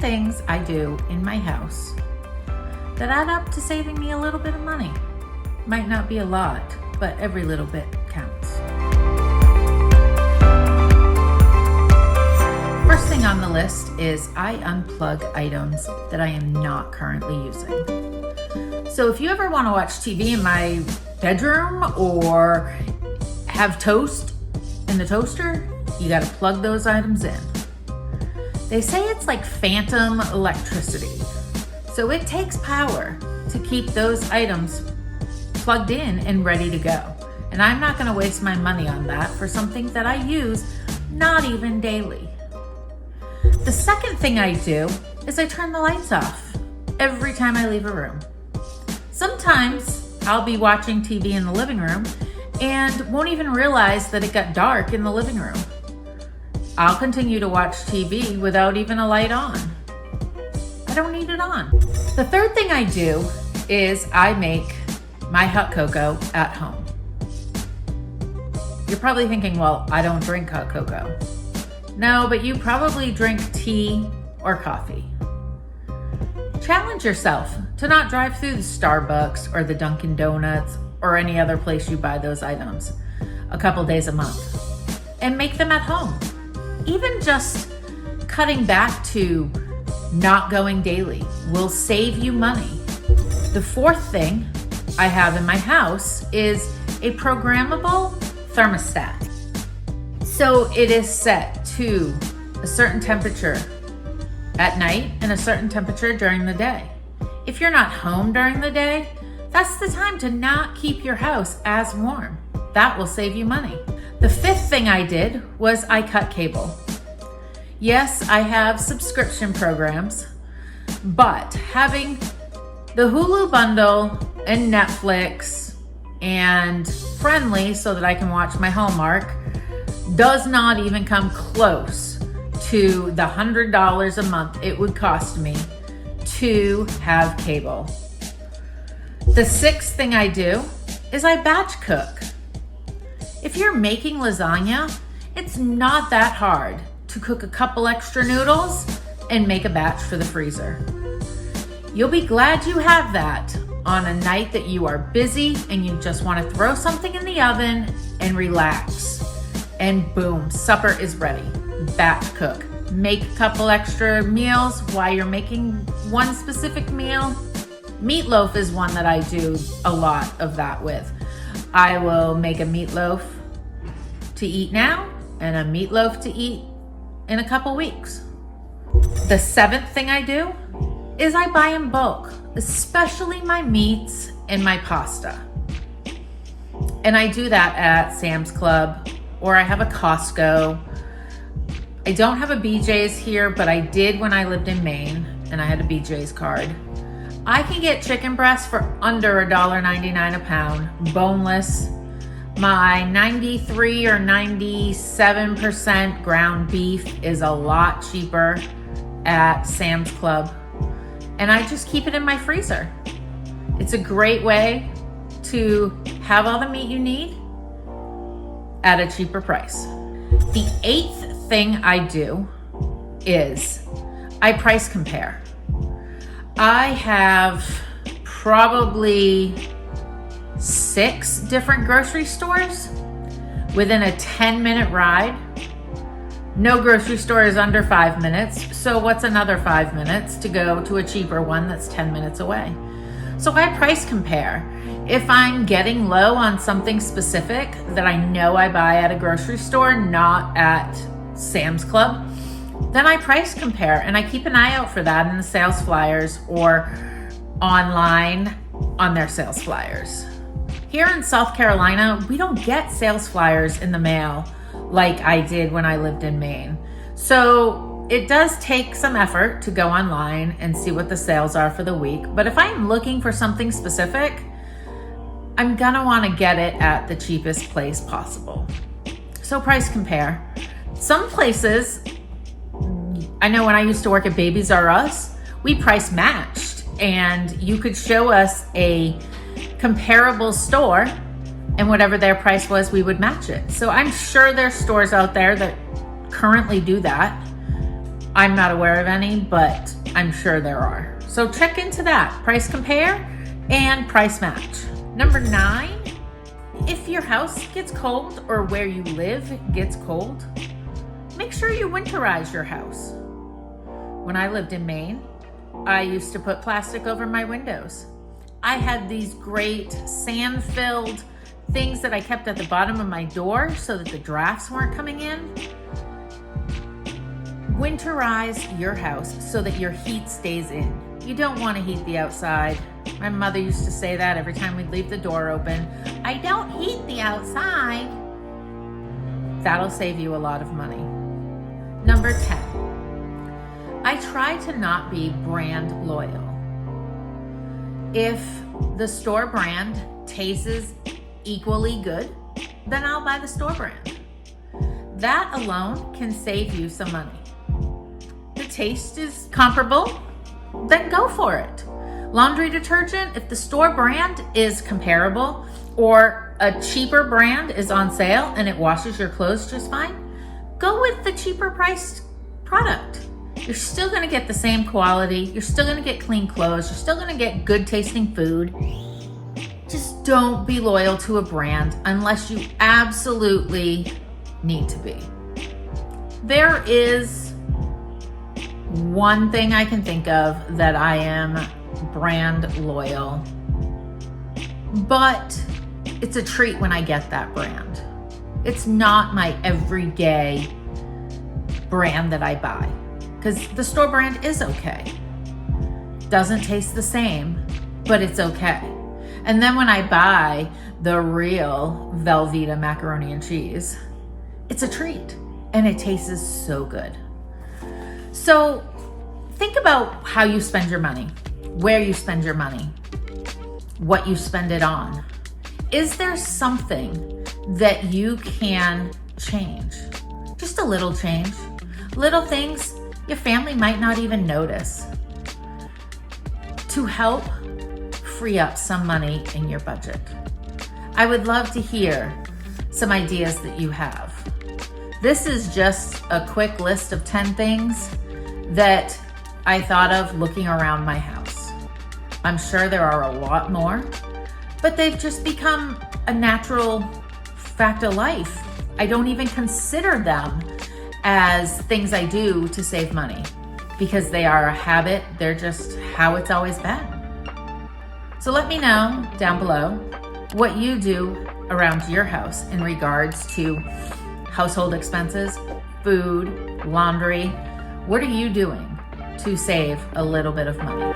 things I do in my house that add up to saving me a little bit of money. Might not be a lot, but every little bit counts. First thing on the list is I unplug items that I am not currently using. So if you ever want to watch TV in my bedroom or have toast in the toaster, you got to plug those items in. They say it's like phantom electricity. So it takes power to keep those items plugged in and ready to go. And I'm not going to waste my money on that for something that I use not even daily. The second thing I do is I turn the lights off every time I leave a room. Sometimes I'll be watching TV in the living room and won't even realize that it got dark in the living room. I'll continue to watch TV without even a light on. I don't need it on. The third thing I do is I make my hot cocoa at home. You're probably thinking, well, I don't drink hot cocoa. No, but you probably drink tea or coffee. Challenge yourself to not drive through the Starbucks or the Dunkin' Donuts or any other place you buy those items a couple days a month and make them at home. Even just cutting back to not going daily will save you money. The fourth thing I have in my house is a programmable thermostat. So it is set to a certain temperature at night and a certain temperature during the day. If you're not home during the day, that's the time to not keep your house as warm. That will save you money. The fifth thing I did was I cut cable. Yes, I have subscription programs, but having the Hulu bundle and Netflix and Friendly so that I can watch my Hallmark does not even come close to the $100 a month it would cost me to have cable. The sixth thing I do is I batch cook. If you're making lasagna, it's not that hard to cook a couple extra noodles and make a batch for the freezer. You'll be glad you have that on a night that you are busy and you just want to throw something in the oven and relax. And boom, supper is ready. Batch cook. Make a couple extra meals while you're making one specific meal. Meatloaf is one that I do a lot of that with. I will make a meatloaf to eat now and a meatloaf to eat in a couple weeks. The seventh thing I do is I buy in bulk, especially my meats and my pasta. And I do that at Sam's Club or I have a Costco. I don't have a BJ's here, but I did when I lived in Maine and I had a BJ's card. I can get chicken breasts for under $1.99 a pound, boneless. My 93 or 97% ground beef is a lot cheaper at Sam's Club. And I just keep it in my freezer. It's a great way to have all the meat you need at a cheaper price. The eighth thing I do is I price compare. I have probably 6 different grocery stores within a 10-minute ride. No grocery store is under 5 minutes, so what's another 5 minutes to go to a cheaper one that's 10 minutes away? So I price compare. If I'm getting low on something specific that I know I buy at a grocery store, not at Sam's Club, then I price compare and I keep an eye out for that in the sales flyers or online on their sales flyers. Here in South Carolina, we don't get sales flyers in the mail like I did when I lived in Maine. So it does take some effort to go online and see what the sales are for the week. But if I'm looking for something specific, I'm gonna wanna get it at the cheapest place possible. So price compare. Some places, I know when I used to work at Babies R Us, we price matched and you could show us a comparable store and whatever their price was, we would match it. So I'm sure there's stores out there that currently do that. I'm not aware of any, but I'm sure there are. So check into that. Price compare and price match. Number 9, if your house gets cold or where you live gets cold, make sure you winterize your house. When I lived in Maine, I used to put plastic over my windows. I had these great sand-filled things that I kept at the bottom of my door so that the drafts weren't coming in. Winterize your house so that your heat stays in. You don't want to heat the outside. My mother used to say that every time we'd leave the door open. I don't heat the outside. That'll save you a lot of money. Number 10, I try to not be brand loyal. If the store brand tastes equally good, then I'll buy the store brand. That alone can save you some money. The taste is comparable, then go for it. Laundry detergent, if the store brand is comparable or a cheaper brand is on sale and it washes your clothes just fine, go with the cheaper priced product. You're still gonna get the same quality, you're still gonna get clean clothes, you're still gonna get good tasting food. Just don't be loyal to a brand unless you absolutely need to be. There is one thing I can think of that I am brand loyal, but it's a treat when I get that brand. It's not my everyday brand that I buy, because the store brand is okay. Doesn't taste the same, but it's okay. And then when I buy the real Velveeta macaroni and cheese, it's a treat and it tastes so good. So think about how you spend your money, where you spend your money, what you spend it on. Is there something that you can change? Just a little change. Little things your family might not even notice to help free up some money in your budget. I would love to hear some ideas that you have. This is just a quick list of 10 things that I thought of looking around my house. I'm sure there are a lot more, but they've just become a natural fact of life. I don't even consider them as things I do to save money because they are a habit. They're just how it's always been. So let me know down below what you do around your house in regards to household expenses, food, laundry. What are you doing to save a little bit of money?